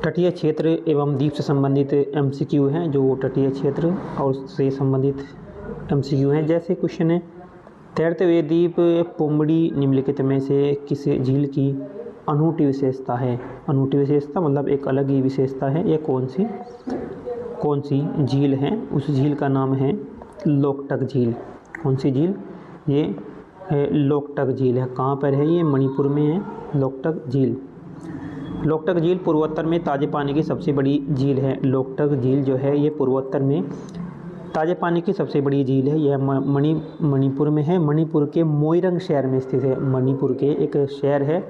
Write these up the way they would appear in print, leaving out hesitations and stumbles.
तटीय क्षेत्र एवं द्वीप से संबंधित एमसीक्यू हैं, जो तटीय क्षेत्र और से संबंधित एमसीक्यू हैं। जैसे क्वेश्चन है, तैरते हुए द्वीप पुंबड़ी निम्नलिखित में से किस झील की अनूठी विशेषता है? अनूठी विशेषता मतलब एक अलग ही विशेषता है। यह कौन सी झील है? उस झील का नाम है लोकटक झील। कौन सी झील? ये लोकटक झील है। कहाँ पर है? ये मणिपुर में है लोकटक झील। लोकटक झील पूर्वोत्तर में ताजे पानी की सबसे बड़ी झील है। लोकटक झील जो है ये पूर्वोत्तर में ताजे पानी की सबसे बड़ी झील है। यह मणिपुर में है। मणिपुर के मोइरंग शहर में स्थित है। मणिपुर के एक शहर है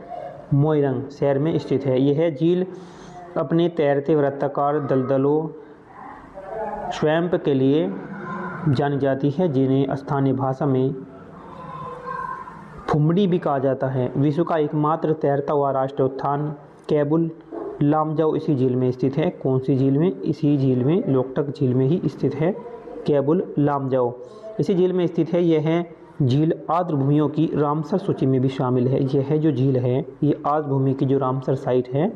मोइरंग शहर में स्थित है। यह झील अपने तैरते वृत्ताकार दलदलों स्वैम्प के लिए जानी जाती है, जिन्हें स्थानीय भाषा में फुमड़ी भी कहा जाता है। विश्व का एकमात्र तैरता हुआ राष्ट्रीय उद्यान केबुल लामजाओ इसी झील में स्थित है। कौन सी झील में? इसी झील में, लोकटक झील में ही स्थित है केबुल लामजाओ, इसी झील में स्थित है। यह झील आर्द्र भूमियों की रामसर सूची में भी शामिल है। यह जो झील है ये आर्द्र भूमि की जो रामसर साइट है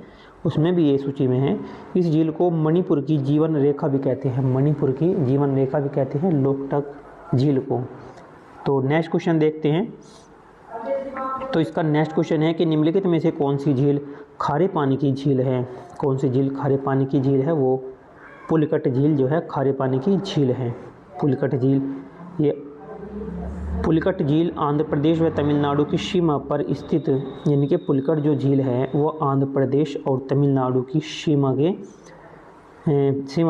उसमें भी ये सूची में है। इस झील को मणिपुर की जीवन रेखा भी कहते हैं। मणिपुर की जीवन रेखा भी कहते हैं लोकटक झील को। तो नेक्स्ट क्वेश्चन देखते हैं। तो इसका नेक्स्ट क्वेश्चन है कि निम्नलिखित में से कौन सी झील खारे पानी की झील है? कौन सी झील खारे पानी की झील है? वो पुलिकट झील जो है खारे पानी की झील है। पुलिकट झील, ये पुलिकट झील आंध्र प्रदेश व तमिलनाडु की सीमा पर स्थित, यानी कि पुलिकट जो झील है वो आंध्र प्रदेश और तमिलनाडु की सीमा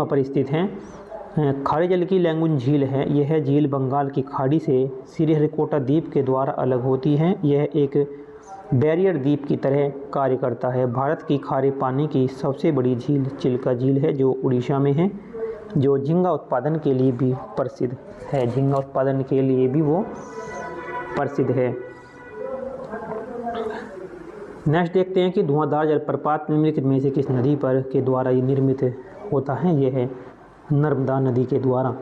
पर स्थित है। खारे जल की लैंगून झील है। यह झील बंगाल की खाड़ी से श्रीहरिकोटा द्वीप के द्वारा अलग होती है। यह एक बैरियर द्वीप की तरह कार्य करता है। भारत की खारे पानी की सबसे बड़ी झील चिल्का झील है, जो उड़ीसा में है, जो झींगा उत्पादन के लिए भी प्रसिद्ध है। झींगा उत्पादन के लिए भी वो प्रसिद्ध है। नेक्स्ट देखते हैं कि धुआंधार जलप्रपात निम्नलिखित में से किस नदी पर के द्वारा ये निर्मित होता है? यह है नर्मदा नदी के द्वारा।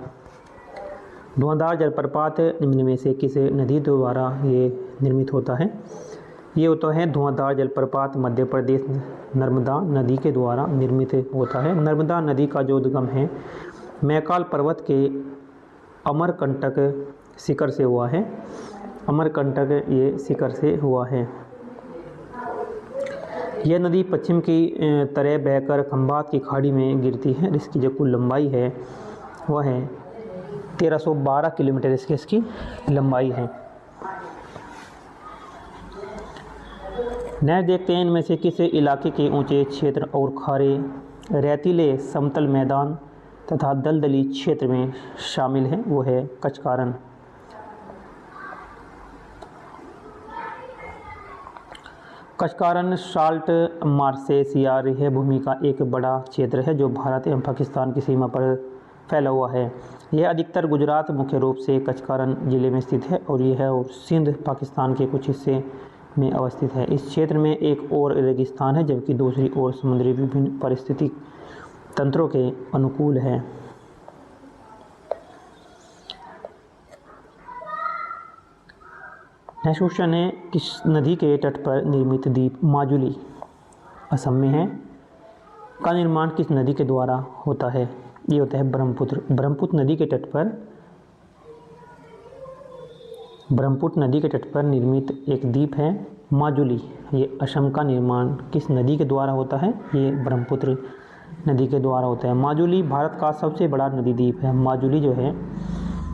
धुआंधार जलप्रपात निम्न में से किस नदी द्वारा ये निर्मित होता है? ये होता है धुआंधार जलप्रपात मध्य प्रदेश नर्मदा नदी के द्वारा निर्मित होता है। नर्मदा नदी का जो उद्गम है मैकाल पर्वत के अमरकंटक शिखर से हुआ है। अमरकंटक ये शिखर से हुआ है। यह नदी पश्चिम की तरह बहकर खंभात की खाड़ी में गिरती है। इसकी जो कुल लंबाई है वह है 1312 किलोमीटर इसकी लंबाई है। नेक्स्ट देखते हैं इनमें से किस इलाके के ऊंचे क्षेत्र और खारे रेतीले समतल मैदान तथा दलदली क्षेत्र में शामिल है? वो है कचकारन। कचकारन साल्ट मार्शेस या रिहा भूमि का एक बड़ा क्षेत्र है जो भारत एवं पाकिस्तान की सीमा पर फैला हुआ है। यह अधिकतर गुजरात मुख्य रूप से कचकारन जिले में स्थित है और यह और सिंध पाकिस्तान के कुछ हिस्से में अवस्थित है। इस क्षेत्र में एक और रेगिस्तान है जबकि दूसरी ओर समुद्री विभिन्न पारिस्थितिक तंत्रों के अनुकूल है। नेक्स्ट क्वेश्चन है किस नदी के तट पर निर्मित द्वीप माजुली असम में है का निर्माण किस नदी के द्वारा होता है? ये होता है ब्रह्मपुत्र। ब्रह्मपुत्र नदी के तट पर निर्मित एक द्वीप है माजुली। ये असम का निर्माण किस नदी के द्वारा होता है? ये ब्रह्मपुत्र नदी के द्वारा होता है। माजुली भारत का सबसे बड़ा नदी द्वीप है। माजुली जो है,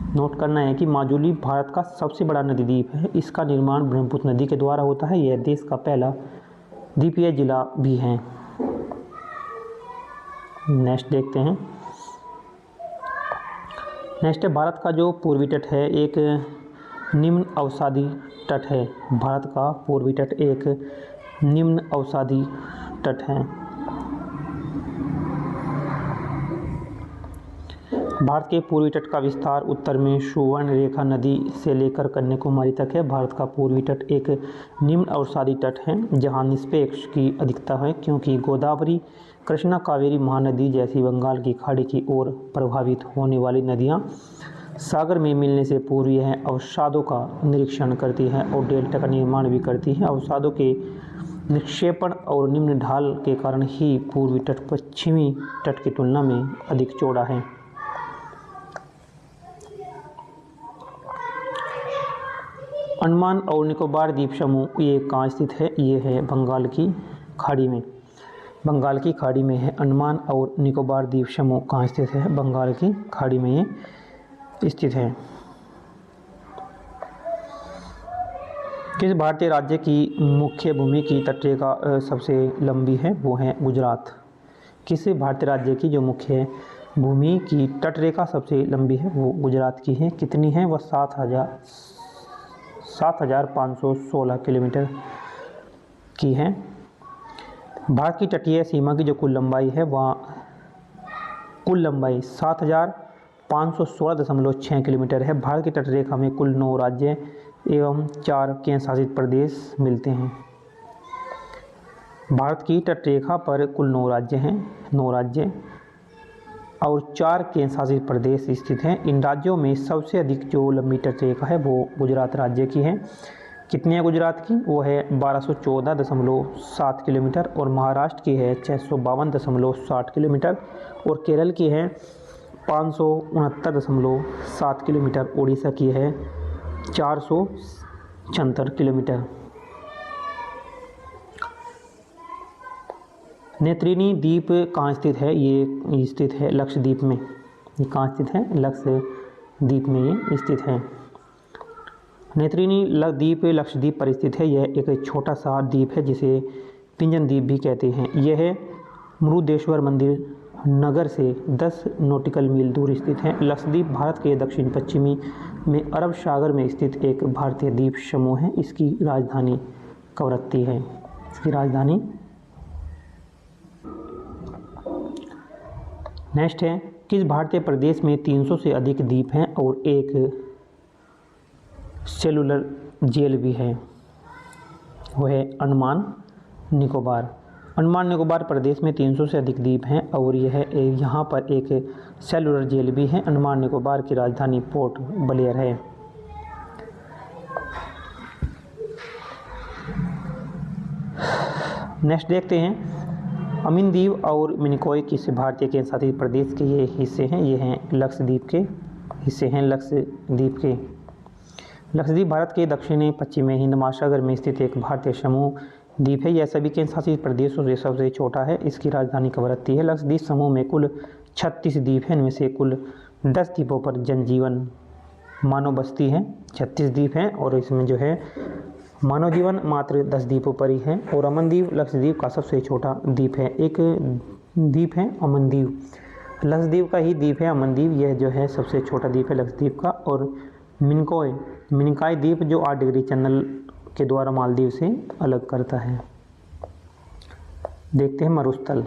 नोट करना है कि माजुली भारत का सबसे बड़ा नदी द्वीप है। इसका निर्माण ब्रह्मपुत्र नदी के द्वारा होता है। यह देश का पहला द्वीपीय जिला भी है। नेक्स्ट देखते हैं। नेक्स्ट है भारत का जो पूर्वी तट है एक निम्न अवसादी तट है। भारत का पूर्वी तट एक निम्न अवसादी तट है। भारत के पूर्वी तट का विस्तार उत्तर में सुवर्ण रेखा नदी से लेकर कन्याकुमारी तक है। भारत का पूर्वी तट एक निम्न अवसादी तट है जहां निष्पेक्ष की अधिकता है, क्योंकि गोदावरी, कृष्णा, कावेरी महानदी जैसी बंगाल की खाड़ी की ओर प्रभावित होने वाली नदियां सागर में मिलने से पूर्व यह अवसादों का निरीक्षण करती है और डेल्टा का निर्माण भी करती है। अवसादों के निक्षेपण और निम्न ढाल के कारण ही पूर्वी तट पश्चिमी तट की तुलना में अधिक चौड़ा है। अंडमान और निकोबार द्वीप समूह ये कहाँ स्थित है? ये है बंगाल की खाड़ी में। बंगाल की खाड़ी में है अंडमान और निकोबार द्वीप समूह। कहाँ स्थित है? बंगाल की खाड़ी में ये स्थित है। किस भारतीय राज्य की मुख्य भूमि की तटरेखा सबसे लंबी है? वो है गुजरात। किस भारतीय राज्य की जो मुख्य भूमि की तटरेखा सबसे लंबी है वो गुजरात की है। कितनी है? वह 7,516 किलोमीटर की है। भारत की तटीय सीमा की जो कुल लंबाई है वह कुल लंबाई 7,516.6 किलोमीटर है। भारत की तटरेखा में कुल 9 राज्य एवं 4 केंद्र शासित प्रदेश मिलते हैं। भारत की तटरेखा पर कुल 9 राज्य हैं, 9 राज्य और 4 केंद्र शासित प्रदेश स्थित हैं। इन राज्यों में सबसे अधिक जो लंबी तटरेखा है वो गुजरात राज्य की है। कितनी है गुजरात की? वो है 1214.7 किलोमीटर और महाराष्ट्र की है 652.60 किलोमीटर और केरल की है 569.7 किलोमीटर। उड़ीसा की है 476 किलोमीटर। नेत्रिनी द्वीप कहाँ स्थित है? ये स्थित है लक्षद्वीप में। ये कहाँ स्थित है? लक्षद्वीप में ये स्थित है। नेत्रिनी द्वीप लक्षद्वीप पर स्थित है। यह एक छोटा सा द्वीप है जिसे पिंजन द्वीप भी कहते हैं। यह मृदेश्वर मंदिर नगर से 10 नॉटिकल मील दूर स्थित है। लक्षद्वीप भारत के दक्षिण पश्चिमी में अरब सागर में स्थित एक भारतीय द्वीप समूह है। इसकी राजधानी कवरत्ती है। इसकी राजधानी नेक्स्ट है, किस भारतीय प्रदेश में 300 से अधिक द्वीप हैं और एक सेलुलर जेल भी है? वो है अंडमान निकोबार। अंडमान निकोबार प्रदेश में 300 से अधिक द्वीप हैं और यहाँ पर एक सेलुलर जेल भी है। अंडमान निकोबार की राजधानी पोर्ट ब्लेयर है। नेक्स्ट देखते हैं, अमीन द्वीप और मिनिकॉय किस भारतीय केंद्र शासित प्रदेश के ये हिस्से हैं? ये हैं लक्षद्वीप के हिस्से हैं। लक्षद्वीप भारत के दक्षिणी पश्चिमी हिंद महासागर में स्थित एक भारतीय समूह द्वीप है। यह सभी केंद्र शासित प्रदेशों से सबसे छोटा है। इसकी राजधानी कवरत्ती है। लक्षद्वीप समूह में कुल 36 द्वीप हैं। इनमें से कुल 10 द्वीपों पर जनजीवन मानव बस्ती है। 36 द्वीप हैं और इसमें जो है मानव जीवन मात्र 10 द्वीपों पर ही है। और अमन द्वीप लक्षद्वीप का सबसे छोटा द्वीप है। एक द्वीप है अमन द्वीप, लक्षद्वीप का ही द्वीप है अमन द्वीप। यह जो है सबसे छोटा द्वीप है लक्षद्वीप का। और मिनिकॉय द्वीप जो 8 डिग्री चैनल के द्वारा मालदीव से अलग करता है। देखते हैं मरुस्थल।